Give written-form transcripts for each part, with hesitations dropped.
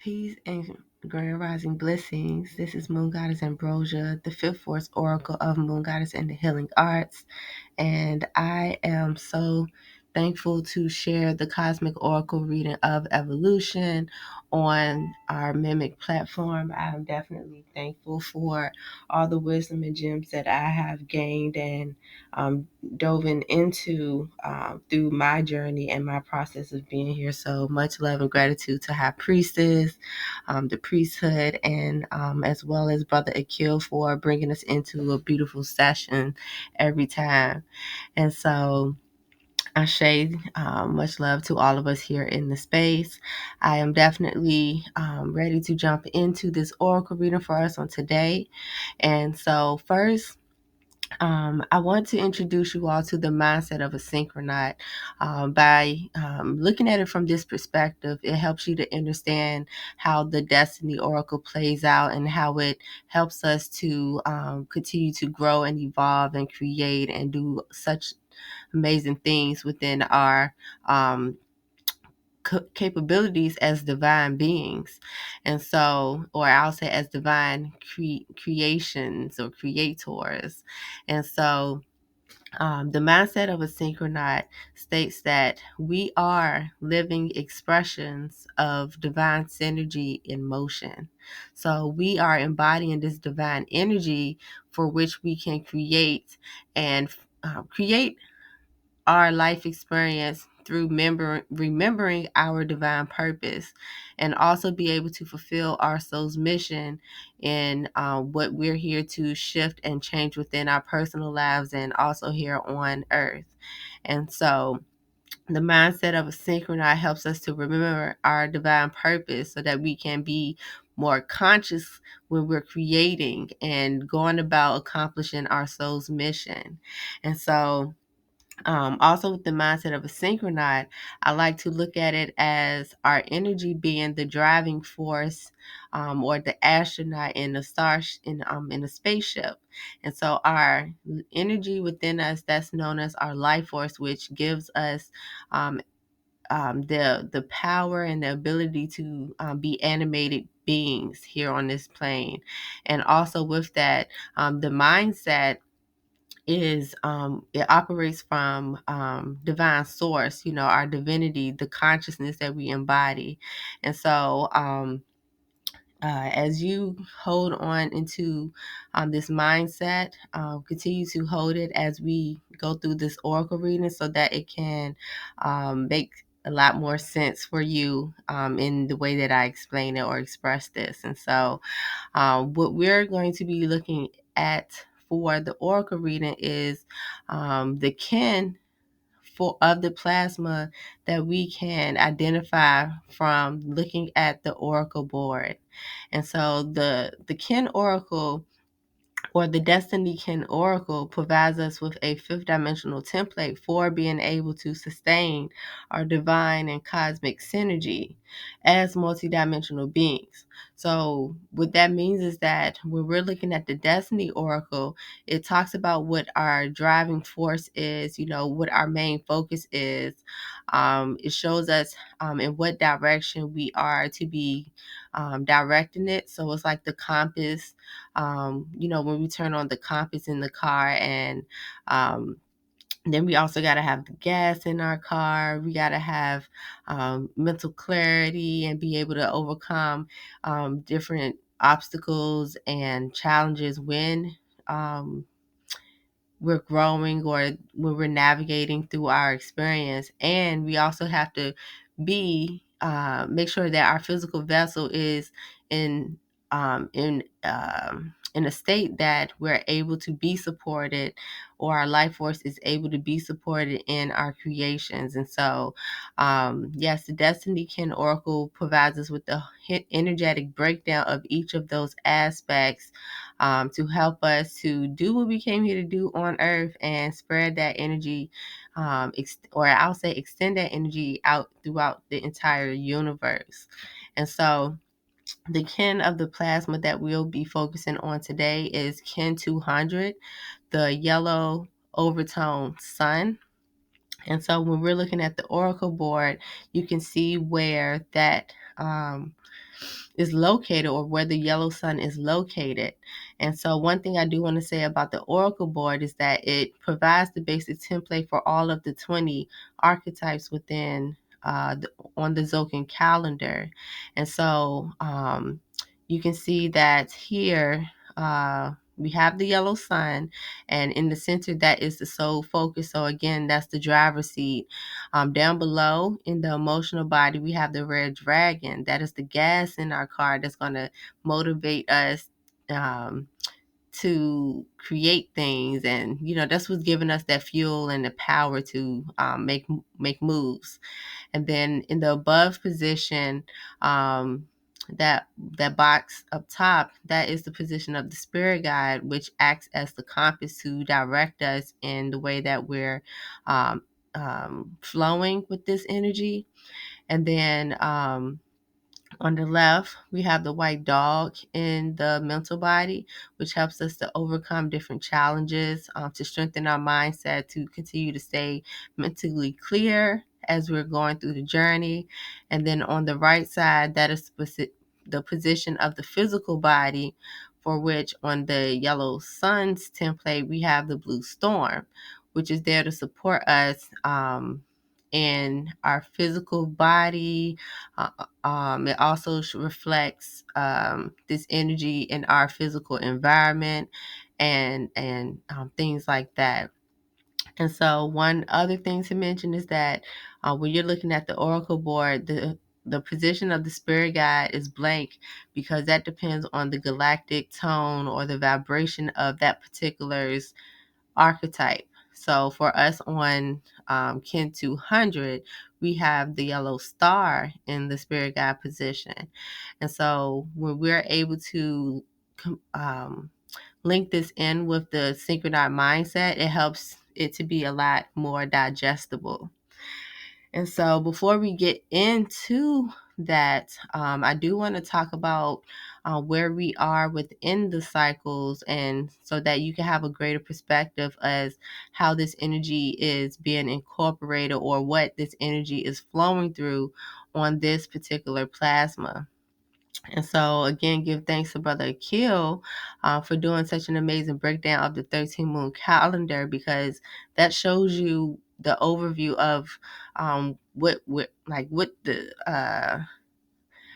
Peace and grand rising blessings. This is Moon Goddess Ambrosia, the fifth force oracle of Moon Goddess and the Healing Arts. And I am so thankful to share the Cosmic Oracle reading of Evolution on our M.I.M.E.C platform. I'm definitely thankful for all the wisdom and gems that I have gained and dove into through my journey and my process of being here. So much love and gratitude to High Priestess, the priesthood, and as well as Brother Akil for bringing us into a beautiful session every time. And so Ashe, much love to all of us here in the space. I am definitely ready to jump into this oracle reading for us on today. And so first, I want to introduce you all to the mindset of a synchronaut. By looking at it from this perspective, it helps you to understand how the Destiny Oracle plays out and how it helps us to continue to grow and evolve and create and do such amazing things within our capabilities as divine beings. And so, or I'll say as divine creations or creators. And so the mindset of a synchronaut states that we are living expressions of divine synergy in motion. So we are embodying this divine energy for which we can create and create our life experience through remembering our divine purpose, and also be able to fulfill our soul's mission in what we're here to shift and change within our personal lives and also here on earth. And so the mindset of a synchronaut helps us to remember our divine purpose so that we can be more conscious when we're creating and going about accomplishing our soul's mission. And so also, with the mindset of a synchronaut, I like to look at it as our energy being the driving force, or the astronaut in the in a spaceship. And so, our energy within us, that's known as our life force, which gives us um, the power and the ability to be animated beings here on this plane. And also with that, the mindset is it operates from divine source, our divinity, the consciousness that we embody. And so as you hold on into this mindset, continue to hold it as we go through this oracle reading so that it can make a lot more sense for you in the way that I explain it or express this. And so what we're going to be looking at for the oracle reading is the kin of the plasma that we can identify from looking at the oracle board. And so the kin oracle, or the Destiny Kin Oracle, provides us with a fifth dimensional template for being able to sustain our divine and cosmic synergy as multidimensional beings. So what that means is that when we're looking at the Destiny Oracle, it talks about what our driving force is, what our main focus is. It shows us in what direction we are to be directing it. So it's like the compass, when we turn on the compass in the car, and then we also got to have the gas in our car. We got to have mental clarity and be able to overcome different obstacles and challenges when we're growing or when we're navigating through our experience. And we also have to make sure that our physical vessel is in in a state that we're able to be supported, or our life force is able to be supported in our creations. And so yes, the Destiny Kin Oracle provides us with the energetic breakdown of each of those aspects, to help us to do what we came here to do on earth and spread that energy, or I'll say extend that energy out throughout the entire universe. And so the kin of the plasma that we'll be focusing on today is kin 200, the yellow overtone sun. And so when we're looking at the oracle board, you can see where that is located, or where the yellow sun is located. And so one thing I do want to say about the oracle board is that it provides the basic template for all of the 20 archetypes within on the Zocan calendar. And so you can see that here we have the yellow sun, and in the center that is the soul focus. So again, that's the driver's seat. Down below in the emotional body, we have the red dragon. That is the gas in our car that's going to motivate us to create things, and that's what's giving us that fuel and the power to make moves. And then in the above position, that box up top, that is the position of the spirit guide, which acts as the compass to direct us in the way that we're flowing with this energy. And then on the left, we have the white dog in the mental body, which helps us to overcome different challenges, to strengthen our mindset, to continue to stay mentally clear as we're going through the journey. And then on the right side, that is the position of the physical body, for which on the yellow sun's template, we have the blue storm, which is there to support us in our physical body. It also reflects this energy in our physical environment, and things like that. And so one other thing to mention is that when you're looking at the oracle board, the position of the spirit guide is blank, because that depends on the galactic tone or the vibration of that particular archetype. So for us on Kin 200, we have the yellow star in the spirit guide position. And so when we're able to link this in with the synchronized mindset, it helps it to be a lot more digestible. And so before we get into that, I do want to talk about where we are within the cycles, and so that you can have a greater perspective as how this energy is being incorporated, or what this energy is flowing through on this particular plasma. And so again, give thanks to Brother Akil for doing such an amazing breakdown of the 13 moon calendar, because that shows you the overview of what the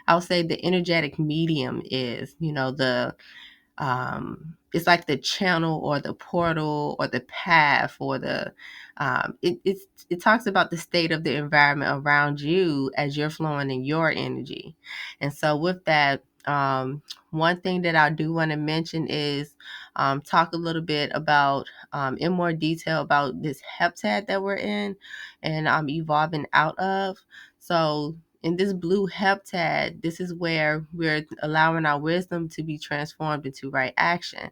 I'll say the energetic medium is. It's like the channel, or the portal, or the path, or the it talks about the state of the environment around you as you're flowing in your energy. And so with that, one thing that I do want to mention is talk a little bit about in more detail about this heptad that we're in, and evolving out of. So in this blue heptad, this is where we're allowing our wisdom to be transformed into right action.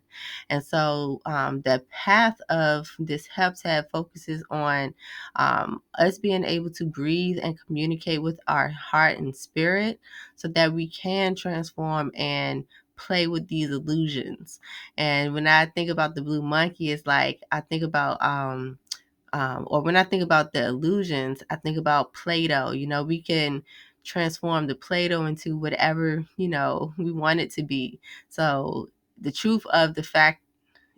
And so the path of this heptad focuses on us being able to breathe and communicate with our heart and spirit, so that we can transform and play with these illusions. And when I think about the blue monkey, it's like I think about or when I think about the illusions, I think about Play-Doh. We can transform the Play-Doh into whatever, we want it to be. So the truth of the fact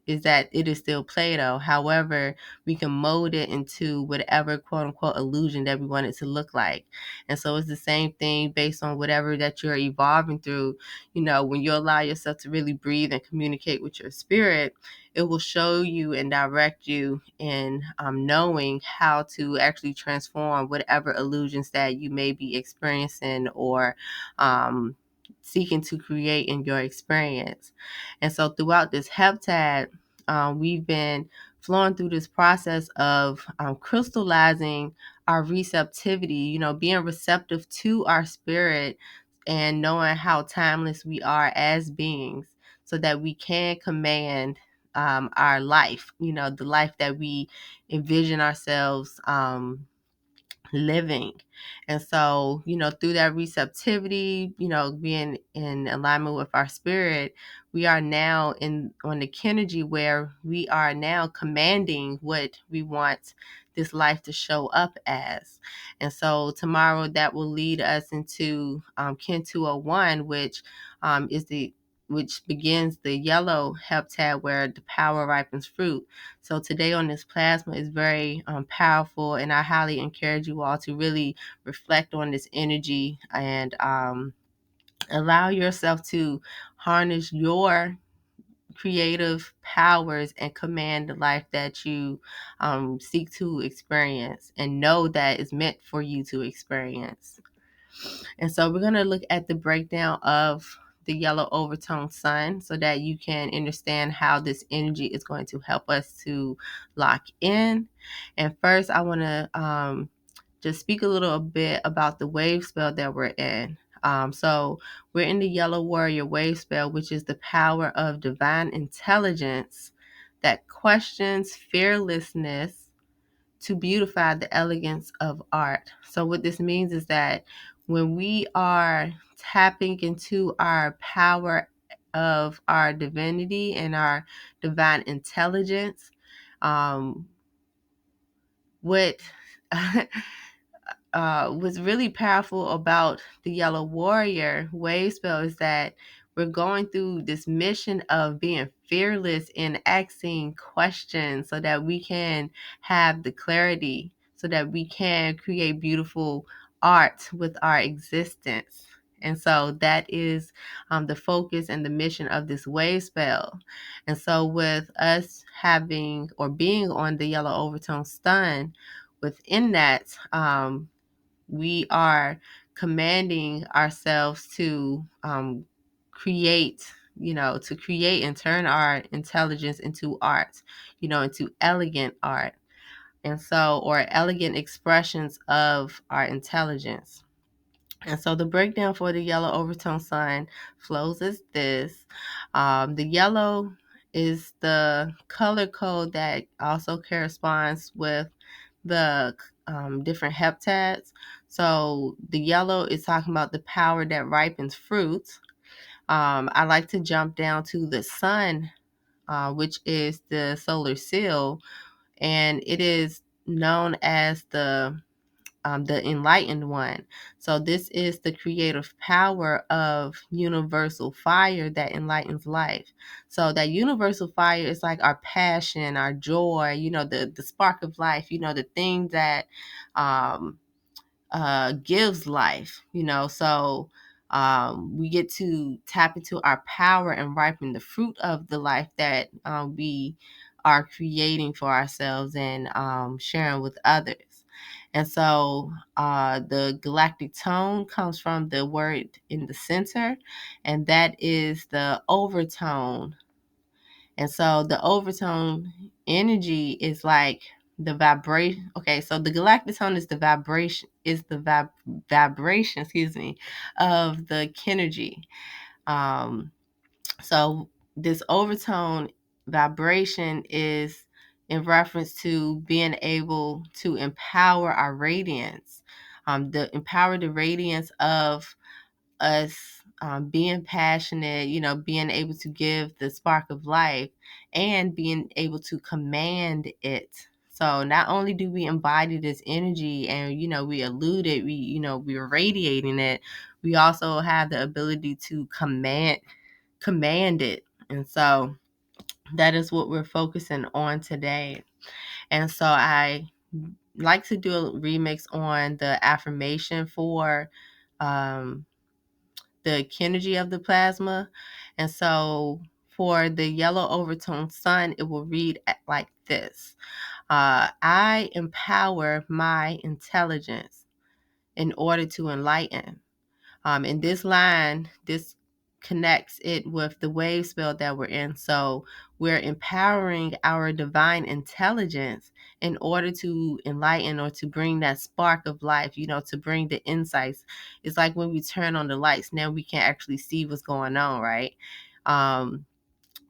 is that it is still Play-Doh. However, we can mold it into whatever quote unquote illusion that we want it to look like. And so it's the same thing based on whatever that you're evolving through. When you allow yourself to really breathe and communicate with your spirit, it will show you and direct you in knowing how to actually transform whatever illusions that you may be experiencing, or seeking to create in your experience. And so throughout this heptad, we've been flowing through this process of crystallizing our receptivity, being receptive to our spirit, and knowing how timeless we are as beings, so that we can command our life, the life that we envision ourselves living. And so, through that receptivity, being in alignment with our spirit, we are now on the Kinergy, where we are now commanding what we want this life to show up as. And so tomorrow that will lead us into Kin 201, which begins the yellow heptad where the power ripens fruit. So today on this plasma is very powerful, and I highly encourage you all to really reflect on this energy and allow yourself to harness your creative powers and command the life that you seek to experience and know that is meant for you to experience. And so we're going to look at the breakdown of the yellow overtone sun so that you can understand how this energy is going to help us to lock in. And first, I want to just speak a little bit about the wave spell that we're in. So we're in the Yellow Warrior wave spell, which is the power of divine intelligence that questions fearlessness to beautify the elegance of art. So what this means is that when we are tapping into our power of our divinity and our divine intelligence, what what's really powerful about the Yellow Warrior wave spell is that we're going through this mission of being fearless in asking questions so that we can have the clarity, so that we can create beautiful art with our existence. And so that is the focus and the mission of this wave spell. And so with us having or being on the yellow overtone stun, within that, we are commanding ourselves to create, to create and turn our intelligence into art, into elegant art. And so, or elegant expressions of our intelligence. And so the breakdown for the yellow overtone sign flows as this. The yellow is the color code that also corresponds with the different heptads. So the yellow is talking about the power that ripens fruits. I like to jump down to the sun, which is the solar seal, and it is known as the enlightened one. So this is the creative power of universal fire that enlightens life. So that universal fire is like our passion, our joy, the spark of life, the thing that gives life, so we get to tap into our power and ripen the fruit of the life that we are creating for ourselves and sharing with others. And so the galactic tone comes from the word in the center, and that is the overtone. And so the overtone energy is like the vibration. Okay, so the galactic tone is the vibration, of the kinergy. So this overtone vibration is in reference to being able to empower our radiance, empower the radiance of us being passionate, being able to give the spark of life and being able to command it. So not only do we embody this energy and, we elude it, we're radiating it, we also have the ability to command it. And so that is what we're focusing on today. And so I like to do a remix on the affirmation for the kinergy of the plasma. And so for the yellow overtone sun, it will read like this. I empower my intelligence in order to enlighten. In this line, this connects it with the wave spell that we're in. So we're empowering our divine intelligence in order to enlighten or to bring that spark of life, to bring the insights. It's like when we turn on the lights, now we can actually see what's going on, right?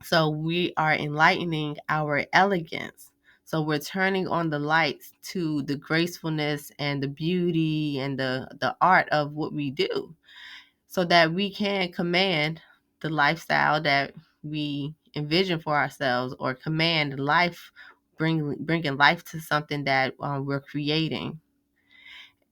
So we are enlightening our elegance. So we're turning on the lights to the gracefulness and the beauty and the art of what we do, so that we can command the lifestyle that we envision for ourselves, or command life bringing life to something that we're creating.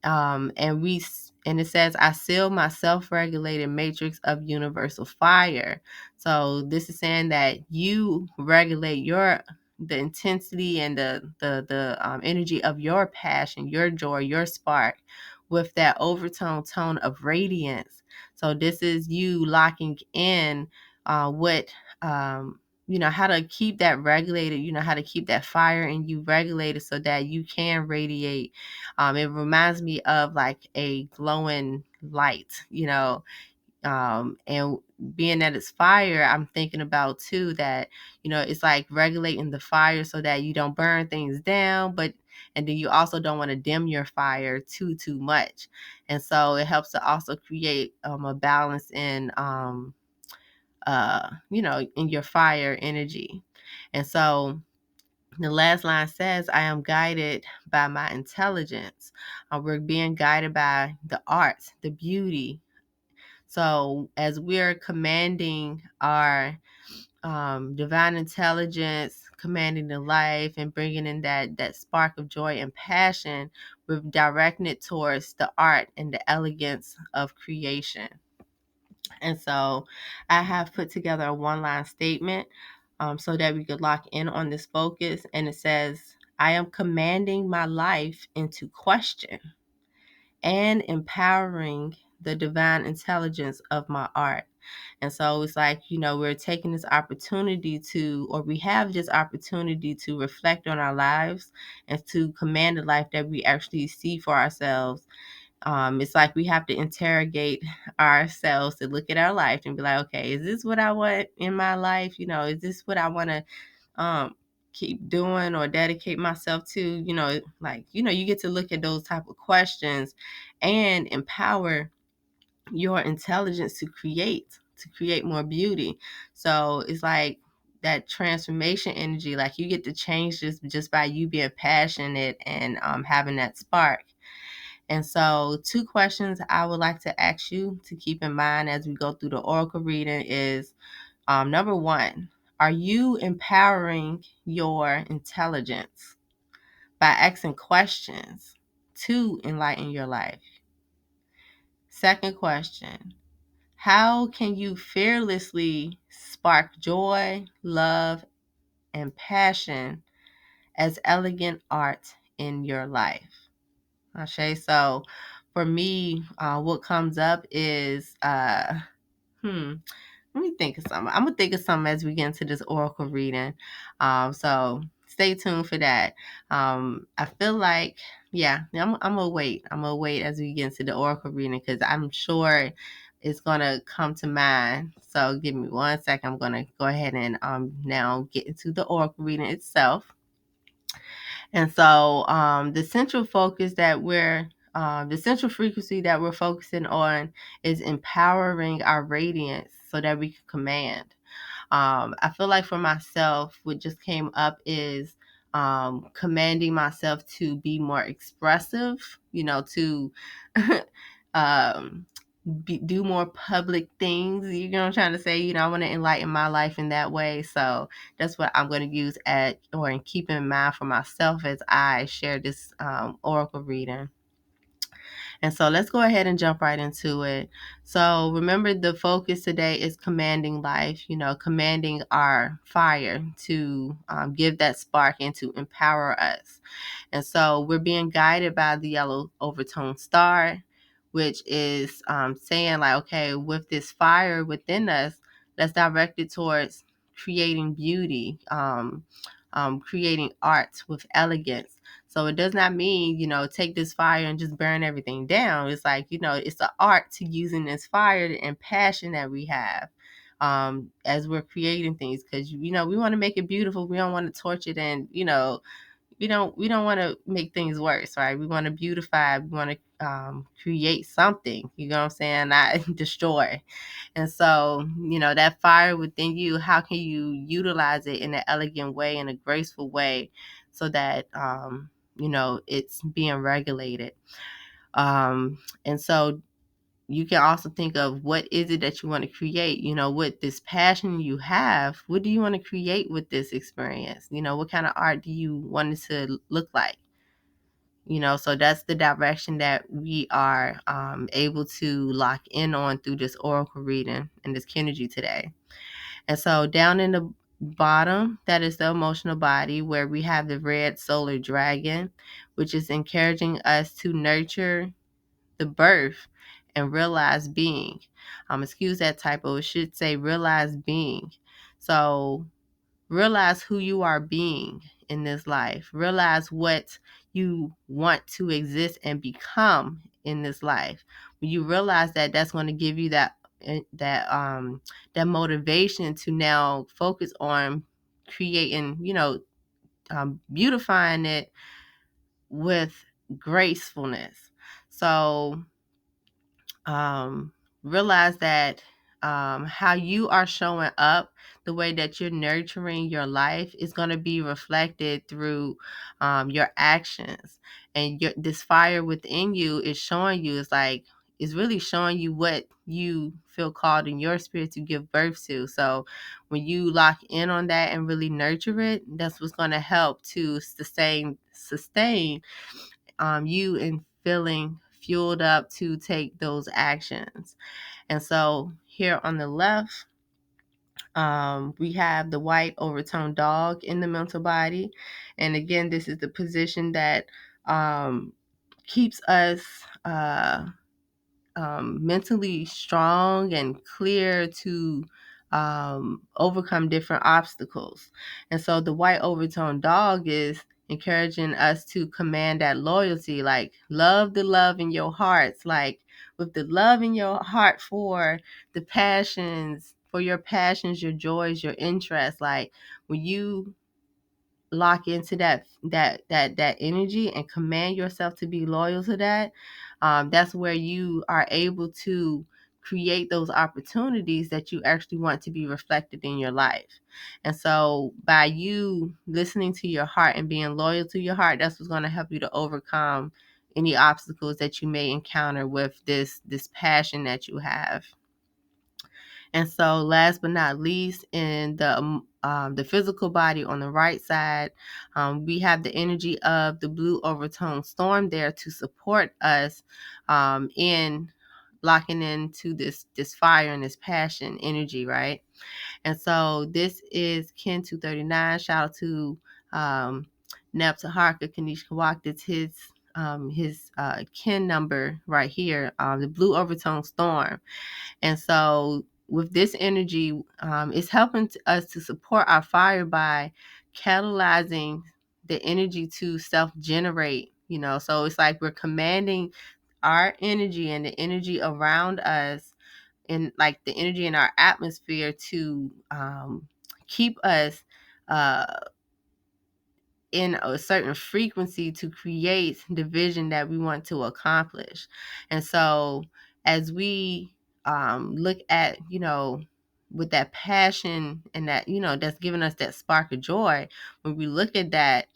And it says, I seal my self-regulated matrix of universal fire. So this is saying that you regulate the intensity and the energy of your passion, your joy, your spark, with that overtone tone of radiance. So this is you locking in what how to keep that regulated, how to keep that fire in you regulated so that you can radiate. It reminds me of like a glowing light, and being that it's fire, I'm thinking about too that, it's like regulating the fire so that you don't burn things down, and then you also don't want to dim your fire too much. And so it helps to also create a balance in your fire energy. And so the last line says, I am guided by my intelligence. We're being guided by the arts, the beauty. So as we're commanding our divine intelligence, commanding the life, and bringing in that spark of joy and passion, we're directing it towards the art and the elegance of creation. And so I have put together a one-line statement so that we could lock in on this focus. And it says, I am commanding my life into question and empowering the divine intelligence of my art. And so it's like, we're taking this opportunity we have this opportunity to reflect on our lives and to command the life that we actually see for ourselves. It's like we have to interrogate ourselves to look at our life and be like, okay, is this what I want in my life? Is this what I want to keep doing or dedicate myself to? You get to look at those type of questions and empower your intelligence to create more beauty. So it's like that transformation energy, like you get to change this just by you being passionate and having that spark. And so 2 questions I would like to ask you to keep in mind as we go through the oracle reading is, number 1, are you empowering your intelligence by asking questions to enlighten your life? Second question, how can you fearlessly spark joy, love, and passion as elegant art in your life? Okay, so for me, what comes up is, let me think of something. I'm gonna think of something as we get into this oracle reading. So stay tuned for that. I feel like, I'm gonna wait. I'm gonna wait as we get into the oracle reading because I'm sure it's gonna come to mind. So give me 1 second. I'm gonna go ahead and now get into the oracle reading itself. And so the central frequency that we're focusing on is empowering our radiance so that we can command. I feel like for myself, what just came up is commanding myself to be more expressive, to um, do more public things. You know what I'm trying to say? I want to enlighten my life in that way. So that's what I'm going to use and keep in mind for myself as I share this oracle reading. And so let's go ahead and jump right into it. So remember, the focus today is commanding life, commanding our fire to give that spark and to empower us. And so we're being guided by the yellow overtone star, which is saying like, okay, with this fire within us, let's direct it towards creating beauty, creating art with elegance. So it does not mean, take this fire and just burn everything down. It's like, it's an art to using this fire and passion that we have as we're creating things, because, we want to make it beautiful. We don't want to torch it and, we don't want to make things worse, right? We want to beautify. We want to create something, you know what I'm saying? Not destroy. And so, that fire within you, how can you utilize it in an elegant way, in a graceful way, so that, it's being regulated. And so, you can also think of what is it that you want to create, with this passion you have. What do you want to create with this experience? What kind of art do you want it to look like? So that's the direction that we are able to lock in on through this oracle reading and this Kinergy today. And so down in the bottom, that is the emotional body, where we have the red solar dragon, which is encouraging us to nurture the birth and realize being. Excuse that typo. It should say realize being. So realize who you are being in this life. Realize what you want to exist and become in this life. When you realize that, that's going to give you that motivation to now focus on creating, beautifying it with gracefulness. So realize that how you are showing up, the way that you're nurturing your life, is going to be reflected through your actions. And this fire within you is showing you, is really showing you what you feel called in your spirit to give birth to. So when you lock in on that and really nurture it, that's what's going to help to sustain you in feeling fueled up to take those actions. And so here on the left, we have the white overtone dog in the mental body. And again, this is the position that keeps us mentally strong and clear to overcome different obstacles. And so the white overtone dog is encouraging us to command that loyalty, like love the love in your hearts, like with the love in your heart for the passions, for your passions, your joys, your interests. Like when you lock into that energy and command yourself to be loyal to that, that's where you are able to create those opportunities that you actually want to be reflected in your life. And so by you listening to your heart and being loyal to your heart, that's what's going to help you to overcome any obstacles that you may encounter with this passion that you have. And so last but not least, in the physical body on the right side, we have the energy of the blue overtone storm there to support us in locking into this fire and this passion energy, right? And so this is Ken 239. Shout out to Neb Taharka, Kanish Kawak. That's his Ken number right here, the blue overtone storm. And so with this energy, it's helping us to support our fire by catalyzing the energy to self-generate, so it's like we're commanding our energy and the energy around us, and like the energy in our atmosphere, to keep us in a certain frequency to create the vision that we want to accomplish. And so as we look at, with that passion and that, that's giving us that spark of joy, when we look at that,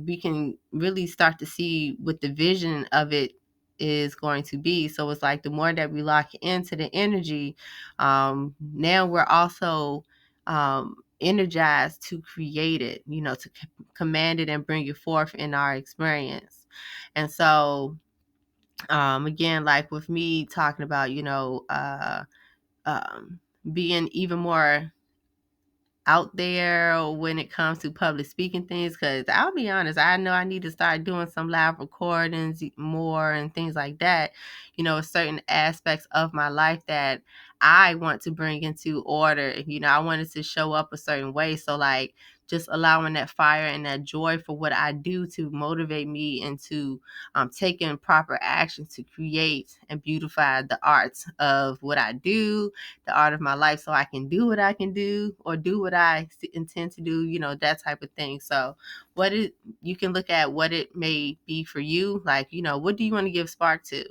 we can really start to see what the vision of it is going to be. So it's like the more that we lock into the energy, now we're also energized to create it, to command it and bring it forth in our experience. And so again, like with me talking about, being even more out there when it comes to public speaking things, because I'll be honest, I know I need to start doing some live recordings more and things like that, certain aspects of my life that I want to bring into order. I wanted to show up a certain way, so like just allowing that fire and that joy for what I do to motivate me into taking proper action to create and beautify the arts of what I do, the art of my life, so I can do what I can do or do what I intend to do, that type of thing. So you can look at what it may be for you, like, what do you want to give spark to?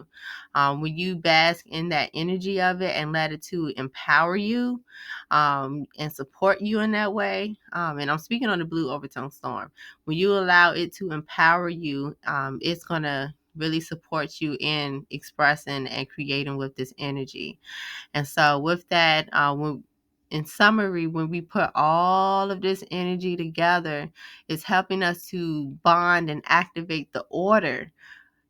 When you bask in that energy of it and let it to empower you and support you in that way, and I'm speaking on the blue overtone storm, when you allow it to empower you, it's going to really supports you in expressing and creating with this energy. And so with that, in summary, when we put all of this energy together, it's helping us to bond and activate the order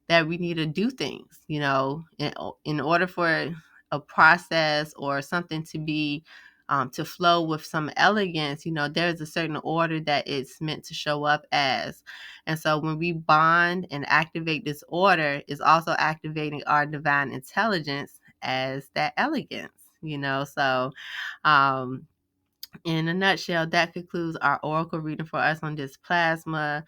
that we need to do things, in order for a process or something to be to flow with some elegance. There's a certain order that it's meant to show up as. And so when we bond and activate this order, it's also activating our divine intelligence as that elegance. So in a nutshell, that concludes our oracle reading for us on this plasma.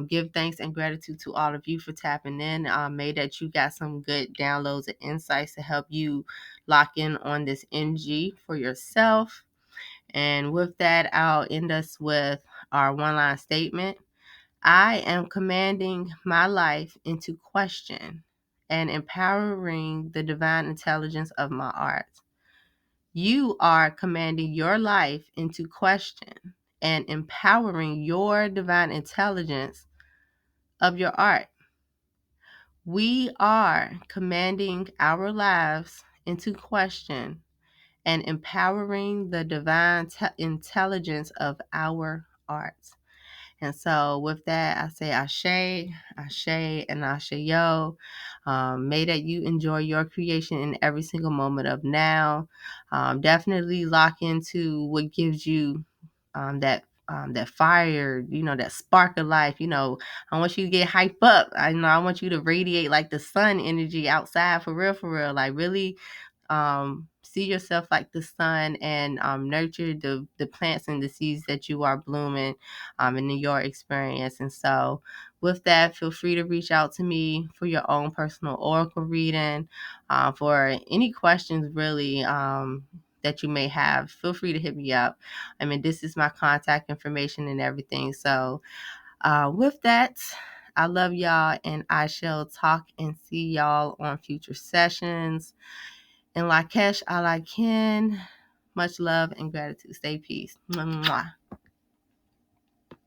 Give thanks and gratitude to all of you for tapping in. May that you got some good downloads and insights to help you lock in on this energy for yourself. And with that, I'll end us with our one-line statement. I am commanding my life into question and empowering the divine intelligence of my art. You are commanding your life into question and empowering your divine intelligence of your art. We are commanding our lives into question and empowering the divine intelligence of our art. And so with that, I say Ashe, Ashe, and Ashe-yo. May that you enjoy your creation in every single moment of now. Definitely lock into what gives you that fire, that spark of life. I want you to get hyped up. I want you to radiate like the sun energy outside for real, like really see yourself like the sun and nurture the plants and the seeds that you are blooming in your experience. And so with that, feel free to reach out to me for your own personal oracle reading, for any questions really that you may have. Feel free to hit me up. This is my contact information and everything. So with that, I love y'all, and I shall talk and see y'all on future sessions. And Lakesh, I like Ken. Much love and gratitude. Stay peace. Mwah, mwah.